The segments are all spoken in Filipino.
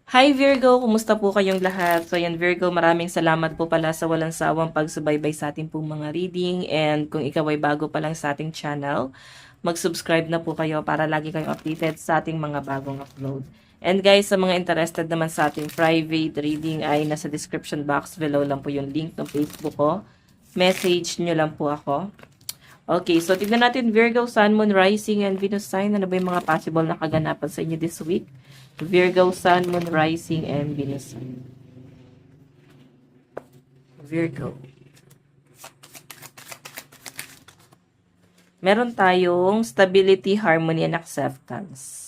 Hi Virgo, kumusta po kayong lahat? So yan Virgo, maraming salamat po pala sa walang sawang pagsubaybay sa ating pong mga reading, and kung ikaw ay bago pa lang sa ating channel, mag-subscribe na po kayo para lagi kayong updated sa ating mga bagong upload. And guys, sa mga interested naman sa ating private reading ay nasa description box below lang po yung link ng Facebook ko. Message nyo lang po ako. Okay, so tignan natin Virgo, Sun, Moon, Rising, and Venus sign. Ano ba yung mga possible na kaganapan sa inyo this week? Virgo, Sun, Moon, Rising, and Venus sign. Virgo. Meron tayong stability, harmony, and acceptance.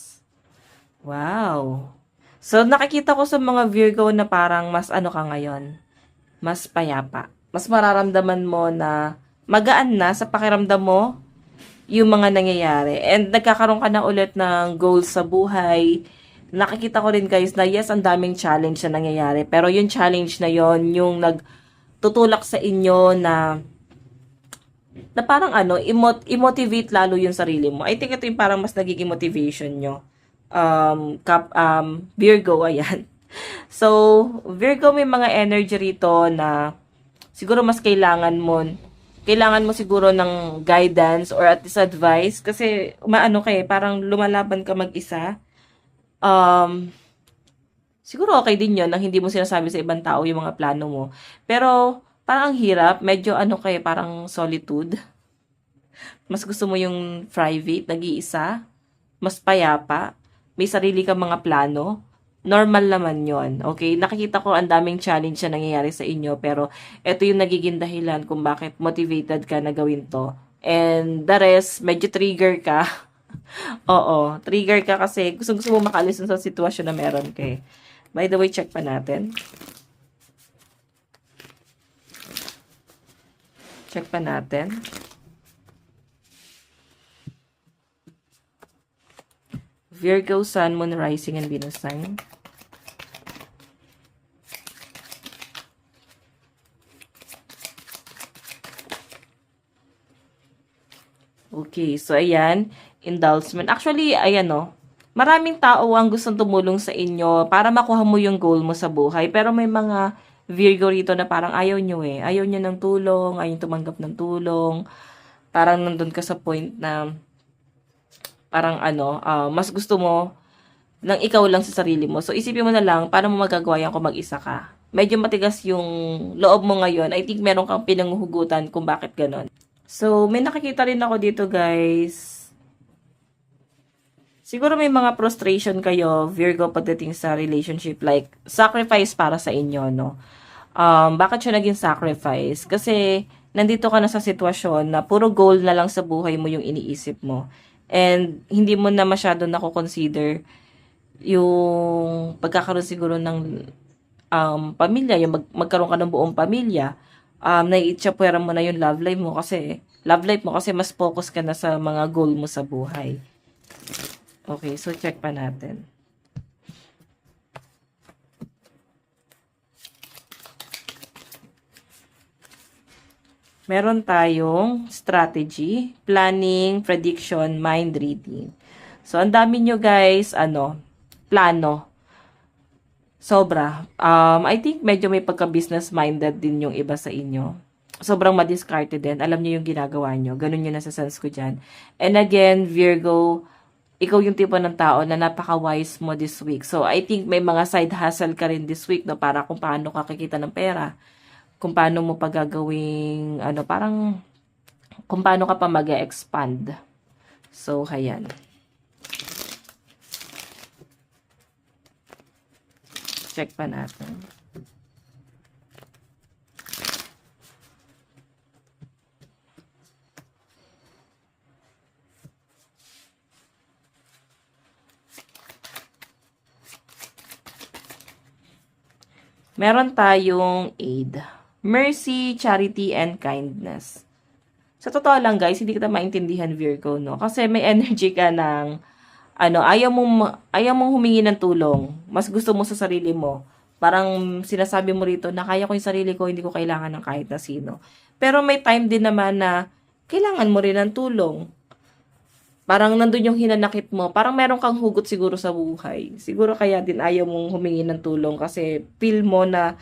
Wow. So, nakikita ko sa mga Virgo na parang mas ano ka ngayon, mas payapa. Mas mararamdaman mo na magaan na sa pakiramdam mo yung mga nangyayari. And nagkakaroon ka na ulit ng goals sa buhay. Nakikita ko rin guys na yes, ang daming challenge na nangyayari. Pero yung challenge na yon yung nagtutulak sa inyo na parang ano, i-motivate lalo yung sarili mo. I think ito yung parang mas nagiging motivation nyo. Virgo, ayan. So, Virgo, may mga energy rito na siguro mas kailangan mo siguro ng guidance or at least advice kasi umaano kay parang lumalaban ka mag-isa. Um, Siguro okay din 'yon nang hindi mo sinasabi sa ibang tao yung mga plano mo. Pero parang ang hirap, medyo ano kay parang solitude. Mas gusto mo yung private, nag-iisa, mas payapa, may sarili kang mga plano. Normal naman yon, okay? Nakikita ko ang daming challenge na nangyayari sa inyo, pero ito yung nagiging dahilan kung bakit motivated ka na gawin to. And the rest, medyo trigger ka. Oo, trigger ka kasi gusto mo makaalis dun sa sitwasyon na meron ka eh. By the way, check pa natin. Check pa natin. Virgo, Sun, Moon, Rising, and Venus sign. Okay, so ayan, indulgement. Actually, ayan no, maraming tao ang gustong tumulong sa inyo para makuha mo yung goal mo sa buhay. Pero may mga Virgo rito na parang ayaw nyo eh. Ayaw nyo ng tulong, ayaw nyo tumanggap ng tulong. Parang nandun ka sa point na parang ano, mas gusto mo ng ikaw lang sa sarili mo. So, isipin mo na lang, paano mo magagawa yan kung mag-isa ka? Medyo matigas yung loob mo ngayon. I think meron kang pinanghuhugutan kung bakit ganon. So, may nakikita rin ako dito, guys. Siguro may mga frustration kayo, Virgo, pagdating sa relationship. Like, sacrifice para sa inyo, no? Bakit siya naging sacrifice? Kasi, nandito ka na sa sitwasyon na puro goal na lang sa buhay mo yung iniisip mo. And, hindi mo na masyado nako-consider yung pagkakaroon siguro ng pamilya, yung magkaroon ka ng buong pamilya, naiitsapwera mo na yung love life mo kasi mas focus ka na sa mga goal mo sa buhay. Okay, so check pa natin. Meron tayong strategy, planning, prediction, mind reading. So, ang dami nyo guys, plano. Sobra. I think medyo may pagka-business minded din yung iba sa inyo. Sobrang madiskarte din. Alam niyo yung ginagawa nyo. Ganun yung nasa sense ko dyan. And again, Virgo, ikaw yung tipo ng tao na napaka-wise mo this week. So, I think may mga side hustle ka rin this week, no? Para kung paano ka kikita ng pera. Kung paano mo pagagawing, parang, kung paano ka pa mag-expand. So, hayan. Check pa natin. Meron tayong aid. Mercy, charity, and kindness. Sa totoo lang guys, hindi kita maintindihan Virgo, no? Kasi may energy ka ng, ayaw mong humingi ng tulong. Mas gusto mo sa sarili mo. Parang sinasabi mo rito na kaya ko yung sarili ko, hindi ko kailangan ng kahit na sino. Pero may time din naman na kailangan mo rin ng tulong. Parang nandun yung hinanakit mo. Parang meron kang hugot siguro sa buhay. Siguro kaya din ayaw mong humingi ng tulong kasi feel mo na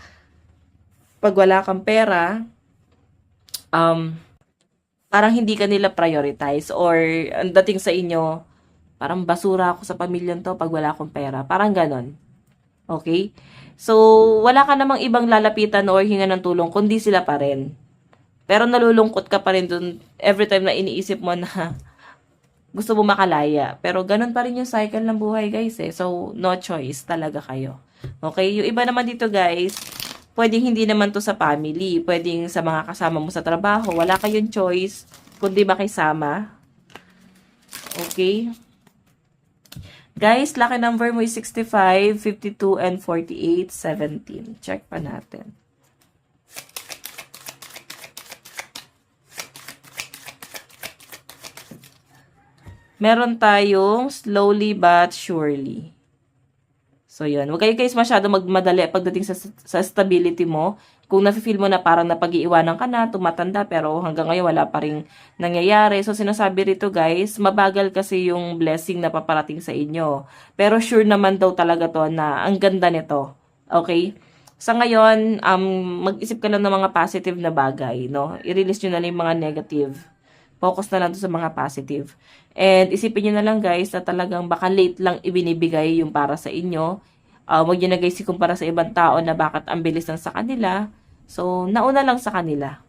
pag wala kang pera, um, parang hindi ka nila prioritize or ang dating sa inyo, parang basura ako sa pamilyang to pag wala akong pera. Parang ganon. Okay? So, wala ka namang ibang lalapitan or hinga ng tulong kundi sila pa rin. Pero nalulungkot ka pa rin dun every time na iniisip mo na gusto mo makalaya. Pero ganun pa rin yung cycle ng buhay, guys, eh. So, no choice talaga kayo. Okay? Yung iba naman dito, guys, pwedeng hindi naman to sa family. Pwedeng sa mga kasama mo sa trabaho. Wala kayong choice kundi makisama. Okay? Guys, lucky number mo is 65, 52, and 48, 17. Check pa natin. Meron tayong slowly but surely. So, yun. Huwag kayo guys masyado magmadali pagdating sa stability mo. Kung nafe-feel mo na parang napag-iiwanan ka na, tumatanda, pero hanggang ngayon wala pa rin nangyayari. So, sinasabi rito guys, mabagal kasi yung blessing na paparating sa inyo. Pero sure naman daw talaga to na ang ganda nito. Okay? Sa ngayon, mag-isip ka lang ng mga positive na bagay, no? I-release nyo na lang yung mga negative. Focus na lang sa mga positive. And isipin nyo na lang guys na talagang baka late lang ibinibigay yung para sa inyo. Huwag nyo na guys ikumpara sa ibang tao na bakit ang bilis lang sa kanila. So, nauna lang sa kanila.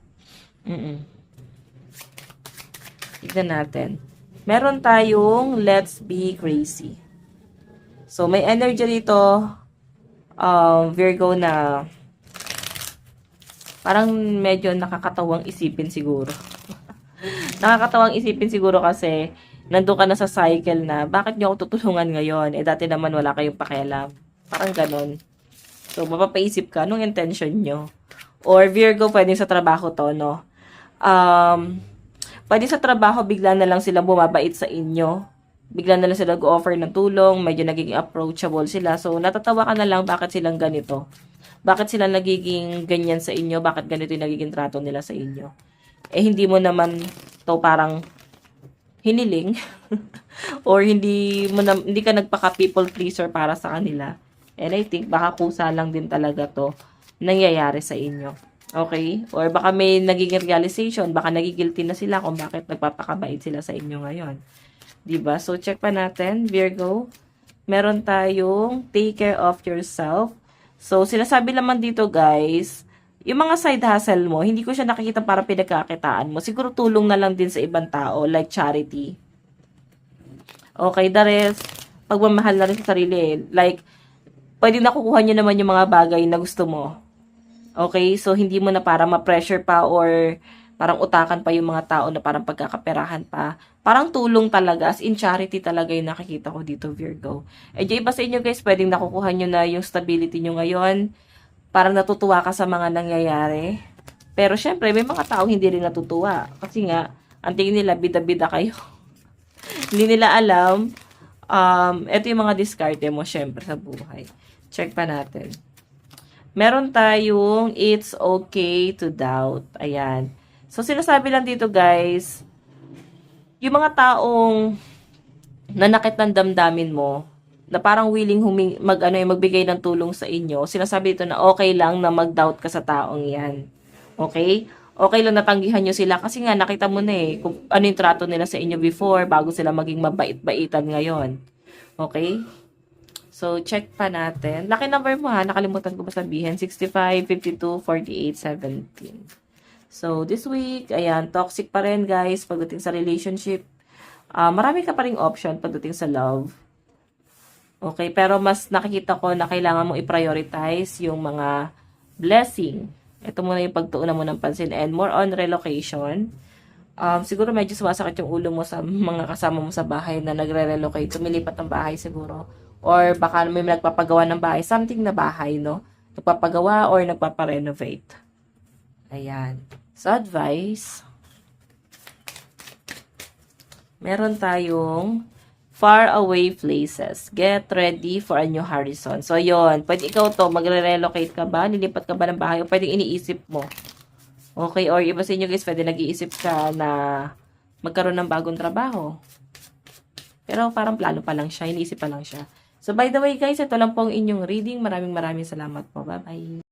Tignan natin. Meron tayong let's be crazy. So, may energy rito, Virgo, na parang medyo nakakatawang isipin siguro. Nakakatawang isipin siguro kasi nandun ka na sa cycle na bakit niyo ako tutulungan ngayon? Eh dati naman wala kayong pakialam. Parang ganon. So mapapaisip ka nung intention nyo. Or Virgo, pwede sa trabaho to, no? Pwede sa trabaho, bigla na lang sila bumabait sa inyo. Bigla na lang sila nag-offer ng tulong, medyo nagiging approachable sila. So natatawa ka na lang bakit silang ganito. Bakit sila nagiging ganyan sa inyo? Bakit ganito yung nagiging trato nila sa inyo? Eh hindi mo naman to parang hiniling or hindi ka nagpaka people pleaser para sa kanila. And I think baka kusa lang din talaga to nangyayari sa inyo. Okay? Or baka may nagiging realization, baka nagigilty na sila kung bakit nagpapakabait sila sa inyo ngayon. 'Di ba? So check pa natin, Virgo. Meron tayong take care of yourself. So sinasabi naman dito, guys, yung mga side hustle mo, hindi ko siya nakikita para pinagkakitaan mo. Siguro tulong na lang din sa ibang tao, like charity. Okay, the rest, pagmamahal na rin sa sarili. Like, pwede nakukuha nyo naman yung mga bagay na gusto mo. Okay, so hindi mo na para ma-pressure pa or parang utakan pa yung mga tao na parang pagkakaperahan pa. Parang tulong talaga, as in charity talaga yung nakikita ko dito, Virgo. Eh, yung iba sa inyo guys, pwedeng nakukuha nyo na yung stability nyo ngayon. Parang natutuwa ka sa mga nangyayari. Pero syempre, may mga taong hindi rin natutuwa. Kasi nga, ang tingin nila, bida-bida kayo. Hindi nila alam. Ito yung mga diskarte mo, syempre, sa buhay. Check pa natin. Meron tayong it's okay to doubt. Ayan. So, sinasabi lang dito, guys, yung mga taong nanakit ng damdamin mo, na parang willing magbigay ng tulong sa inyo, sinasabi dito na okay lang na mag-doubt ka sa taong yan. Okay? Okay lang natanggihan nyo sila kasi nga nakita mo na eh kung ano yung trato nila sa inyo before bago sila maging mabait-baitan ngayon. Okay? So, check pa natin. Lucky number mo ha, nakalimutan ko ba sabihin? 65, 52, 48, 17. So, this week, ayan, toxic pa rin guys pagdating sa relationship. Marami ka pa ring option pagdating sa love. Okay, pero mas nakikita ko na kailangan mong i-prioritize yung mga blessing. Ito muna yung pagtuunan mo ng pansin and more on relocation. Siguro medyo sumasakit yung ulo mo sa mga kasama mo sa bahay na nagre-relocate. Tumilipat ng bahay siguro. Or baka may nagpapagawa ng bahay. Something na bahay, no? Nagpapagawa or nagpaparenovate. Ayan. So, advice. Meron tayong far away places. Get ready for a new horizon. So, yon. Pwede ikaw to, magre-relocate ka ba? Nilipat ka ba ng bahay? O pwede iniisip mo. Okay? Or iba sa inyo guys, pwede nag-iisip ka na magkaroon ng bagong trabaho. Pero parang plano pa lang siya, iniisip pa lang siya. So by the way guys, ito lang po ang inyong reading. Maraming salamat po. Bye-bye.